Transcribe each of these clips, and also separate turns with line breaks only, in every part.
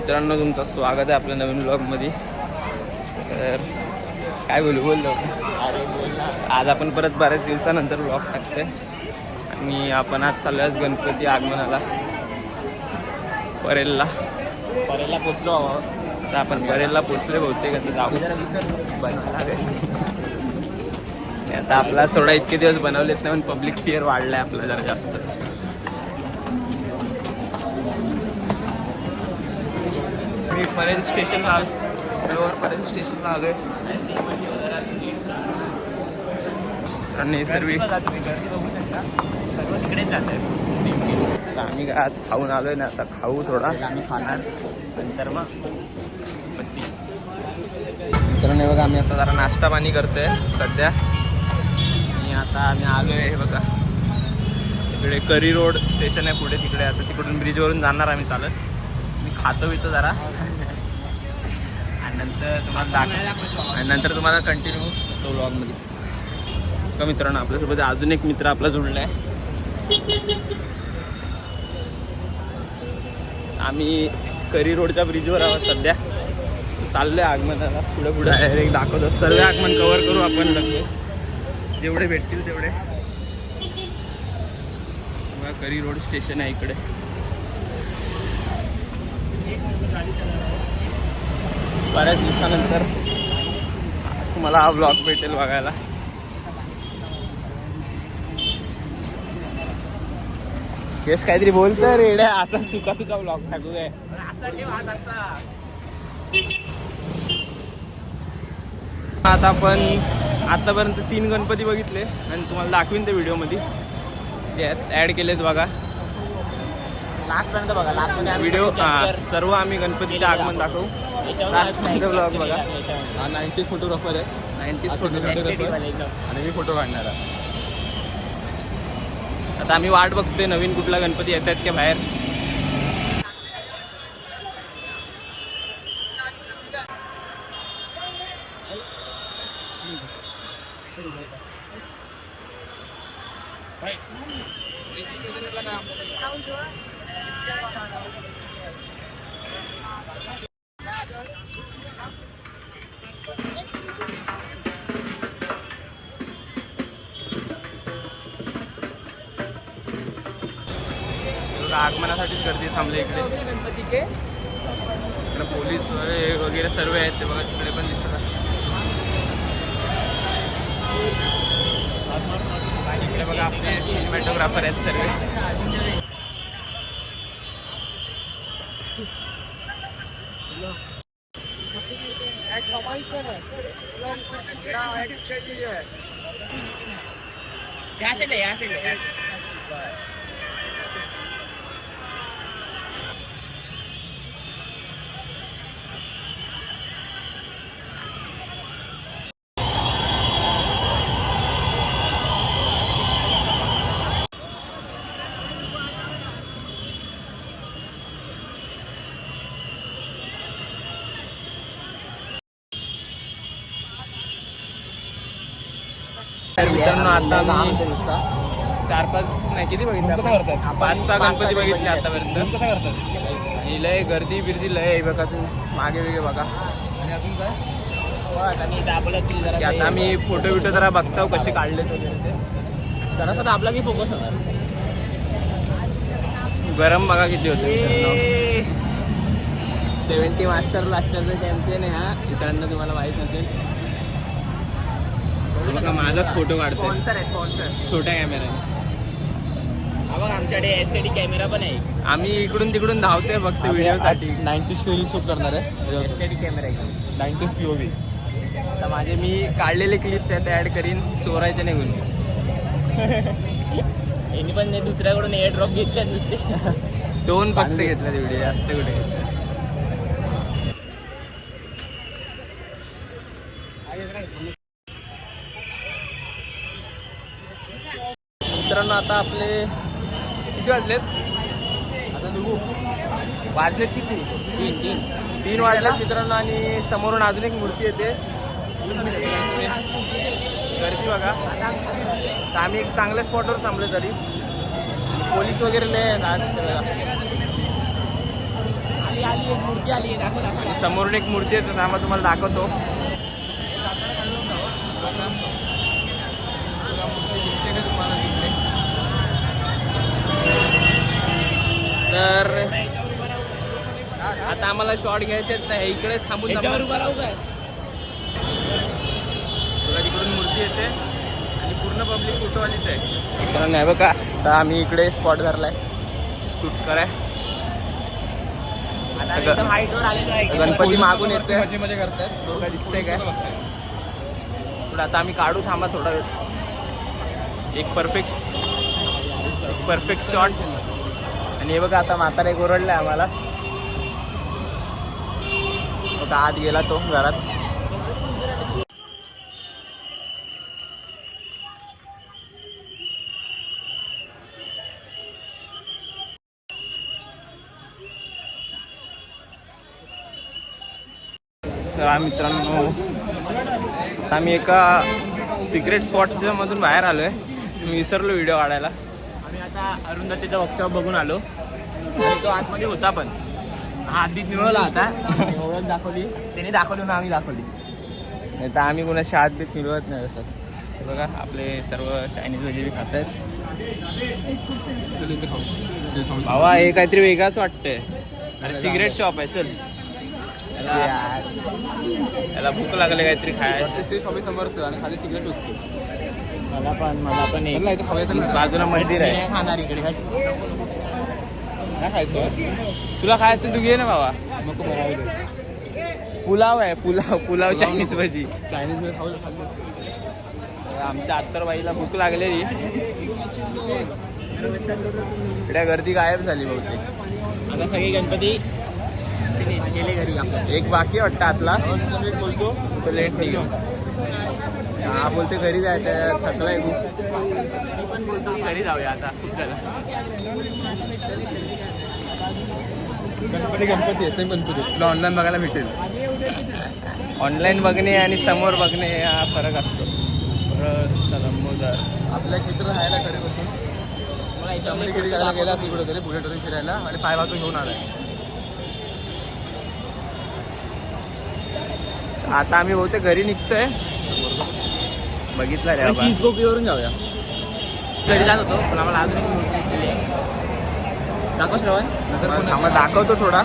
मित्रांनो, तुमचं स्वागत आहे आपल्या नवीन ब्लॉगमध्ये. तर काय बोललो आज आपण परत बऱ्याच दिवसानंतर ब्लॉग टाकतोय आणि आपण आज चाललो आहे गणपती आगमनाला परेलला पोचलो. तर आपण परेलला पोचले बहुतेक. आता जाऊ आता आपला थोडा इतके दिवस बनवलेत नाही पण पब्लिक फिअर वाढलाय आपला जरा जास्तच. मी परेल स्टेशनला आलो, परेल स्टेशनला आलोय आणि सर्व गर्दी बघू शकता, सर्व तिकडेच जात आहे. आम्ही आज खाऊन आलोय ना, आता खाऊ थोडा आम्ही खाणार नंतर मग 25. मित्रांनो बघा, आम्ही आता जरा नाश्ता पाणी करतोय सध्या. आणि आता आम्ही आलोय हे बघा, तिकडे करी रोड स्टेशन आहे पुढे तिकडे. आता तिकडून ब्रिजवरून जाणार आम्ही चालत. मी खातो बितो जरा आणि नंतर तुम्हाला कंटिन्यू करतो व्लॉगमध्ये. का मित्रांनो, आपल्यासोबत अजून एक मित्र आपला जुळला आहे. आम्ही करी रोडच्या ब्रिजवर आहोत सध्या. चाललोय आगमनाला. पुढे डायरेक्ट दाखवतो. सर्व आगमन कव्हर करू आपण लगेच, जेवढे भेटतील तेवढे. करी रोड स्टेशन आहे इकडे. बऱ्याच दिवसानंतर तुम्हाला हा ब्लॉग भेटेल बघायला. यश काहीतरी बोलतोय रेड्या, असा सुका सुका ब्लॉग टाकू काय. आता आपण आतापर्यंत 3 गणपती बघितले आणि तुम्हाला दाखवीन ते व्हिडिओमध्ये. ऍड केलेत बघा, लास्टपर्यंत बघा. लास्ट व्हिडिओ सर्व आम्ही गणपतीचे आगमन दाखवू. लास्टपर्यंत ब्लॉग बघा.
हा 90s फोटोग्राफर आहे,
90s फोटोग्राफर
आणि मी फोटो काढणार आहे.
आता आम्ही वाट बघतोय नवीन कुठला गणपती येत आहेत का बाहेर. आगमनासाठीच गर्दी थांबली इकडे. गणपतीचे इकडे पोलीस वगैरे सर्व आहेत ते बघा, तिकडे पण दिसत आहे. इकडे बघा आपले सिनेमॅटोग्राफर आहेत सर्व. मित्रांनो, आता मी 4-5 नाही किती बघितले, 5-6 गणपती बघितले आतापर्यंत. आणि लय गर्दी बिर्दी लय आहे बघा. तुम्ही मागे वेगळे बघा.
आणि अजून काय,
आता आम्ही फोटो बिटो जरा बघतो कसे काढले वगैरे ते.
जरासा आपला की फोकस होणार.
गरम बघा किती होते. 70 मास्टर ब्लास्टरचा चॅम्पियन आहे हा मित्रांनो, तुम्हाला माहीत नसेल. बघा माझाच फोटो काढतो.
स्पॉन्सर आहे, स्पॉन्सर.
छोट्या कॅमेराने.
हा बघ, आमच्याकडे एसटीडी कॅमेरा पण आहे.
आम्ही इकडून तिकडून धावतोय फक्त व्हिडिओसाठी.
90s फिल्म शूट करणार आहे.
एसटीडी कॅमेरा एकदम
90s POV.
तर माझे मी काढलेले क्लिप्स आहेत ॲड करीन, चोरायचे निघून.
यांनी पण दुसऱ्याकडून एअर ड्रॉप घेतले नुसते.
2 फक्त घेतले व्हिडिओ, जास्त कुठे. मित्रांनो, आता आपले किती वाजलेत?
आता निघू.
वाजलेत किती? 3 वाजलेत मित्रांनो. आणि समोरून अजून एक मूर्ती येते. गर्दी बघा. तर आम्ही एक चांगल्या स्पॉटवर थांबलो तरी. पोलीस वगैरे लय आहेत आज. आली एक मूर्ती.
मूर्ती आली आहे, दाखव दाखव.
आणि समोरून एक मूर्ती आहे, आम्हाला तुम्हाला दाखवतो. तर आता आम्हाला शॉट घ्यायचे आहेत, तर इकडे थांबून
याच्यावर उभा राहू काय?
तिकडून मूर्ती येते आणि पूर्ण पब्लिक फोटोवालीच आहे. कारण नाही बघा, तर आम्ही इकडे स्पॉट धरलाय शूट कराय.
आता एकदम हाईटवर आलेलो आहे.
गणपती मागून येतोय,
मध्ये करतात
दोघं दिसतंय काय. पण आता आम्ही काढू, थांबा थोडा वेळ. एक परफेक्ट शॉट. आणि हे बघा, आता म्हातारा एक ओरडलाय आम्हाला. बघा आत गेला तो घरात. तर मित्रांनो, आम्ही एका सिक्रेट स्पॉटच्या मधून बाहेर आलोय. मी विसरलो व्हिडिओ काढायला.
आम्ही आता अरुंधतीचा वर्कशॉप बघून आलो आणि तो आतमध्ये होता, पण हा आधीच मिळवला होता. ओळख दाखवली त्याने, दाखवली ना आम्ही दाखवली.
नाही तर आम्ही कुणाशी हात बीत मिळवत नाही तसंच. हे बघा आपले सर्व चायनीज वगैरे खात आहेत. भावा हे काहीतरी वेगळाच वाटतंय. अरे सिगरेट शॉप आहे, चल. याला भूक लागले काहीतरी खायचं.
श्री स्वामी समर्थ आणि खाली सिगरेट विकतो.
मला पण एक
बाजूला मंदिर आहे.
खाणार इकडे काय
काय खायचं
तुला खायचं तू घे ना बाबा.
नको बरोबर.
पुलाव आहे, पुलाव चायनीज भजी.
चायनीज मध्ये खाऊ.
आमच्या अत्तरबाईला भूक लागलेली. इकडे गर्दी गायब झाली बहुतेक.
आता सगळे गणपती गेले घरी. आपण
एक बाकी वाटतं आतला.
बोलतो
तो लेट निघेल. हा बोलते घरी जायचं, थकलाय खूप.
मी पण बोलतो की घरी जाऊया आता, खूप झालं.
गणपती सेम गणपती तुला ऑनलाईन बघायला भेटेल.
ऑनलाईन बघणे आणि समोर बघणे हा फरक असतो. चला मग
आपल्या एक मित्र राहायला घरी बसून
मला याच्यामध्ये
घरी करायला गेला तिकडे तरी बुलेटवरून फिरायला आणि पाय वाजून घेऊन आलाय.
आता आम्ही बहुतेक घरी निघतोय. बघितलं रे बाबा.
चीज कोपीवरून जाऊया. घरी जात होतो, पण आम्हाला अजून एक मूर्ती दिसलेली आहे. दाखव श्रवण.
आम्हाला दाखवतो थोडा,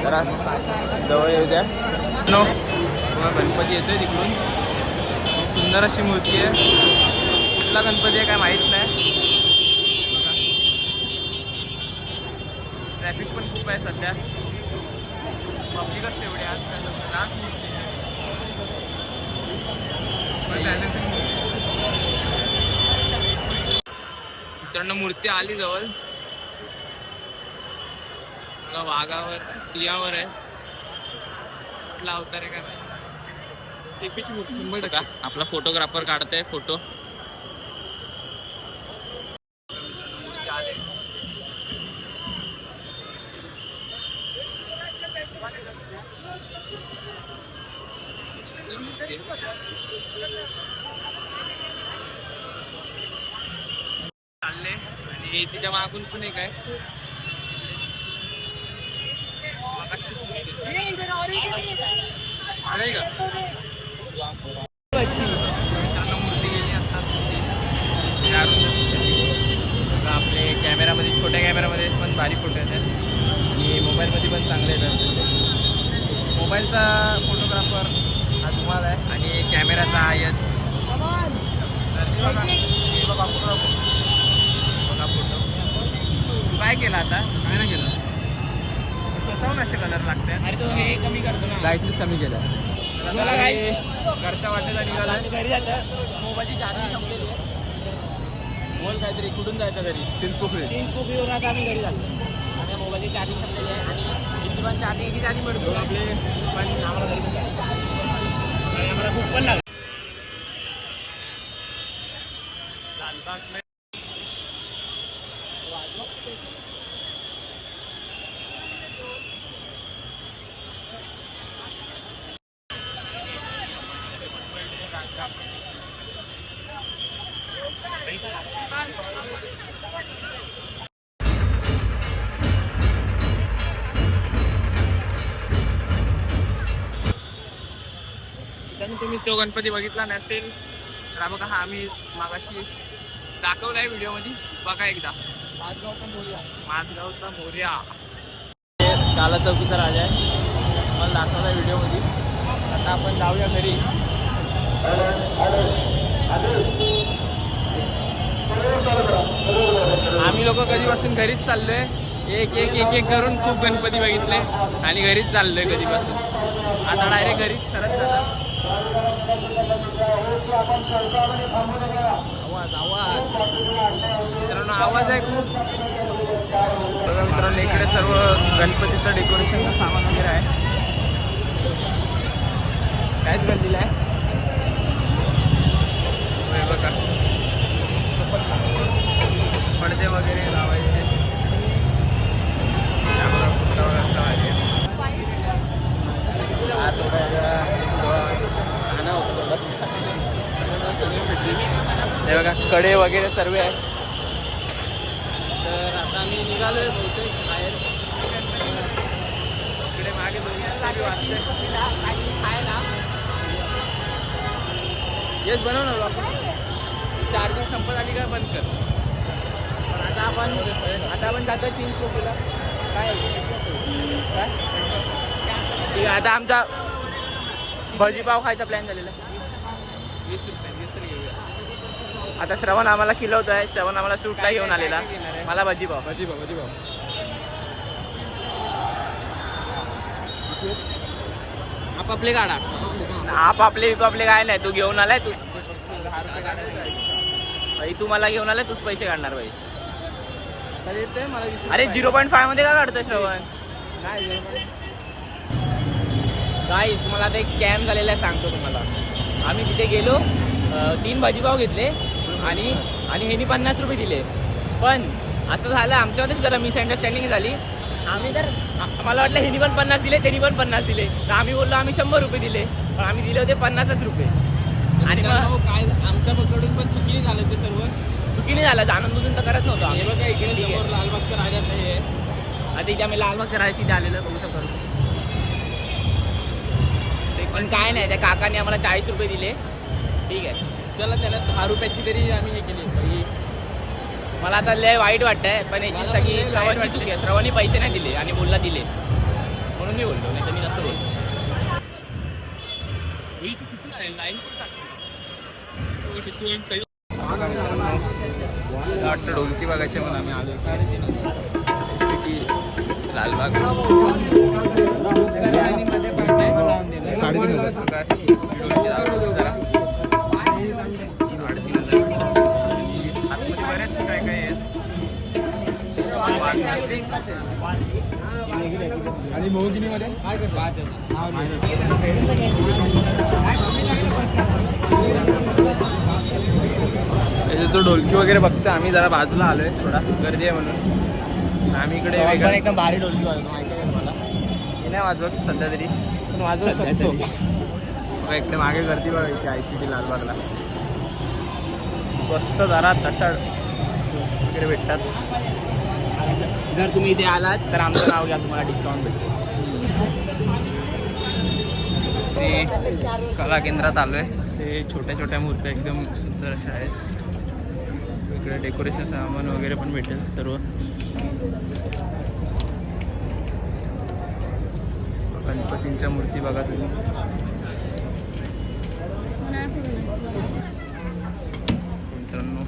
जरा जवळ येऊ द्या. नो गणपती येतोय तिकडून. सुंदर अशी मूर्ती आहे. कुठला गणपती आहे काय माहीत नाही. ट्रॅफिक पण खूप आहे सध्या. पब्लिकच तेवढी आजकाल. लास्ट मूर्ती मित्रांनो, मूर्ती आली जवळ. वाघावर, सिंहावर आहे. कुठला अवतार आहे का नाही.
एक मूर्ती
100%. आपला फोटोग्राफर काढताय फोटो. चालले आणि तिच्या मागून पण एक आहे. मूर्ती गेली असतात. आपले कॅमेरामध्ये, छोट्या कॅमेरामध्ये पण भारी फोटो येतात आणि मोबाईलमध्ये पण चांगले येतात. मोबाईलचा फोटोग्राफर हा तुम्हाला आहे आणि कॅमेराचा यश. बघा फोटो. तू काय केला आता?
काय नाही केलं.
स्वतःहून असे कलर लागतात.
अरे तो हे कमी करतो ना.
लाईटनेस कमी केला.
घरच्या वाटेला निघाला.
आम्ही घरी जातं, मोबाईलची चार्जिंग संपलेली आहे.
बोल काहीतरी. कुठून जायचं घरी?
चिंचपोकळी.
चीज कोपीवरून आता आम्ही घरी जातो. आम्ही मोबाईलची चार्जिंग संपलेली आहे आणि याची पण चार्जिंग किती आधी पडतो आपले. पण आम्हाला घरी पण जायचं आणि आम्हाला खूप पण लागतं.
लालबाग तुम्ही तो गणपती बघितला नसेल तर हा बघा, हा आम्ही मागाशी दाखवलाय व्हिडिओमध्ये, बघा एकदा. माझगावचा मोर्या काला चौकीचा राजा आहे, मला दाखवलाय व्हिडिओमध्ये. आता आपण जाऊया घरी. आम्ही लोक कधीपासून घरीच चाललोय, एक एक एक एक करून खूप गणपती बघितले आणि घरीच चाललोय कधीपासून. आता डायरेक्ट घरीच करत जाणार. आवाज आवाज मित्रांनो, आवाज आहे खूप. बघा मित्रांनो, इकडे सर्व गणपतीचं डेकोरेशनचं सामान वगैरे आहे. कायच गणपतीला आहे बघा, पडदे वगैरे लावायचे. हे बघा कडे वगैरे सर्व आहे. तर आता आम्ही निघालोय बहुतेक बाहेर. इकडे मागे वाजते. येस बनव ना आपण. चार्जिंग संपत आली का बंद कर. आता आपण जातो चिंच कोकीला. काय ठीक आहे, आता आमचा भजीपाव खायचा प्लॅन झालेला. 20 रुपये घेऊया. आता श्रवण आम्हाला खिलवतो आहे. श्रवण आम्हाला सूटला घेऊन आलेला. मला भजीपाव. आपापले गाडा. आपापले काय नाही, तू घेऊन आलाय. तू भाई, तू मला घेऊन आलाय, तूच पैसे काढणार भाई. अरे 0.5 मध्ये का काढतोय श्रवण? गाईस, तुम्हाला आता एक स्कॅम झालेला आहे सांगतो तुम्हाला. आम्ही तिथे गेलो, 3 भाजीपाव घेतले आणि ह्यांनी 50 रुपये दिले. पण असं झालं आमच्यामध्येच जरा मिसअंडरस्टँडिंग झाली. आम्ही तर मला वाटलं ह्यांनी पण 50 दिले, त्यांनी पण 50 दिले. तर आम्ही बोललो आम्ही 100 रुपये दिले, पण आम्ही दिले होते 50च रुपये. आणि मग काय आमच्या पकडून पण चुकीने झालं. ते सर्व चुकीने झालं. जाणून बुजून तर करत नव्हतो आम्ही. बघा इकडे समोर लालबागच्या राजाचं हे आहे. आता इथे आम्ही लालबागच्या राजाशी आलेलो बघू शकतो. पण काय नाही, त्या काकाने आम्हाला 40 रुपये दिले. ठीक आहे, चला त्याला 10 रुपयाची तरी आम्ही हे केली. मला आता लय वाईट वाटतंय, पण याची सगळी श्रवणची चुकी आहे. श्रवणी पैसे नाही दिले आणि बोलला दिले, म्हणून मी बोललो, नाही तर मी नसतो बोलतो. वाटतं ढोलकी बघायचे म्हणून आम्ही आलो सिटी लालबाग. 3,500 बरेच काय काय आहेत.
आणि मोहगिनीमध्ये
तो ढोलकी वगैरे बघतो. आम्ही जरा बाजूला आलोय, थोडा गर्दी आहे म्हणून. आम्ही इकडे एकदम भारी ढोलकी वाजवतो. माहिती आहे मला, मी नाही वाजवत सध्या तरी, पण वाजवू शकतो. बघा इकडे मागे गर्दी बघा, इथे ICT लालबागला स्वस्त दरात तशा वगैरे भेटतात. जर तुम्ही इथे आलात तर आमचं नाव घ्या, तुम्हाला डिस्काउंट भेटतो. ते कला केंद्रात आलोय. ते छोट्या छोट्या मूर्त्या एकदम सुंदर अशा आहेत. इकडे डेकोरेशन सामान वगैरे पण भेटेल सर्व. गणपतींच्या मूर्ती बघा तुम्ही. मित्रांनो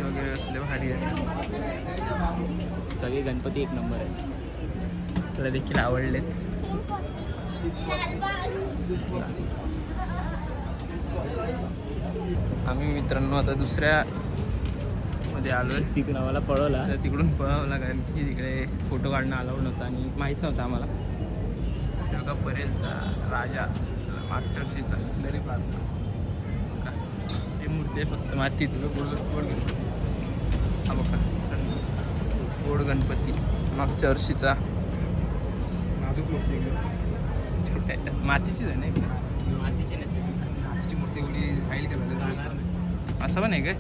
वगैरे असले भारी आहे. सगळे गणपती एक नंबर आहे. तुला देखील आवडले. आम्ही मित्रांनो आता दुसऱ्या मध्ये आलोय. तिकडून आम्हाला पळवला, तिकडून पळवला कारण की तिकडे फोटो काढणं अलाउड नव्हतं आणि माहीत नव्हतं आम्हाला. बघा परेलचा राजा, मागच्या वर्षीचा गरीब आत्मा सेम मूर्ती आहे, फक्त मातीत. गोड हा बघा गोड गणपती मागच्या वर्षीचा.
नाजूक मूर्ती
छोट्या मातीचीच आहे नाही,
मातीची मूर्ती एवढी हाईल करायचं
असं पण आहे काय?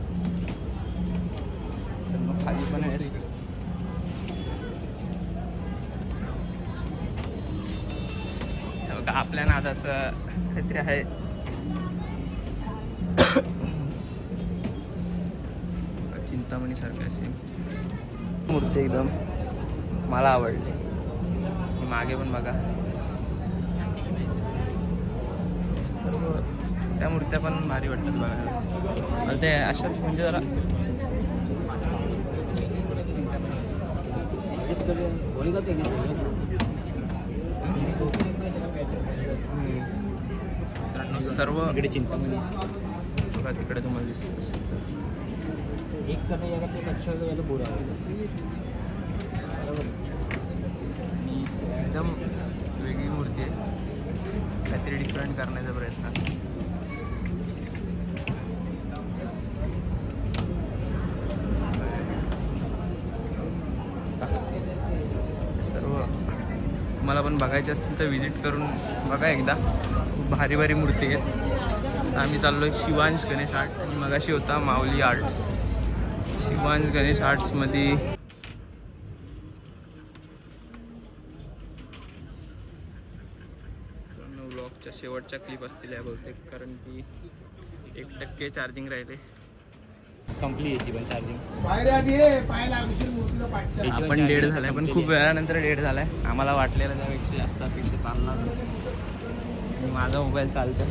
खाली पण आहे. आपल्या नादाचं काहीतरी आहे. चिंतामणी सारखं असे मूर्ती एकदम मला आवडली. मागे पण बघा सर्व छोट्या मूर्त्या पण भारी वाटतात बघायला. मला ते अशा म्हणजे जरा मित्रांनो सर्व
इकडे चिंतामणी
बघा तिकडे तुम्हाला दिसत असेल तर
एक करणे याला ते लक्ष यायला बोरा
एकदम वेगळी मूर्ती आहे. काहीतरी डिफरंट करण्याचा प्रयत्न. सर्व तुम्हाला पण बघायचे असतील तर व्हिजिट करून बघा एकदा. खूप भारी भारी मूर्ती आहेत. आम्ही चाललो आहे शिवांश गणेश आर्ट आणि मगाशी होता माऊली आर्ट्स. शिवांश गणेश आर्ट्समध्ये ब्लॉगच्या शेवटच्या क्लिप असतील या बहुतेक, कारण की 1% चार्जिंग राहिले.
संपली याची पण चार्जिंग.
आपण डेड झालाय पण खूप वेळानंतर डेड झालाय. आम्हाला वाटलेलं त्यापेक्षा जास्त अपेक्षा चालणार. माझा मोबाईल चालतो.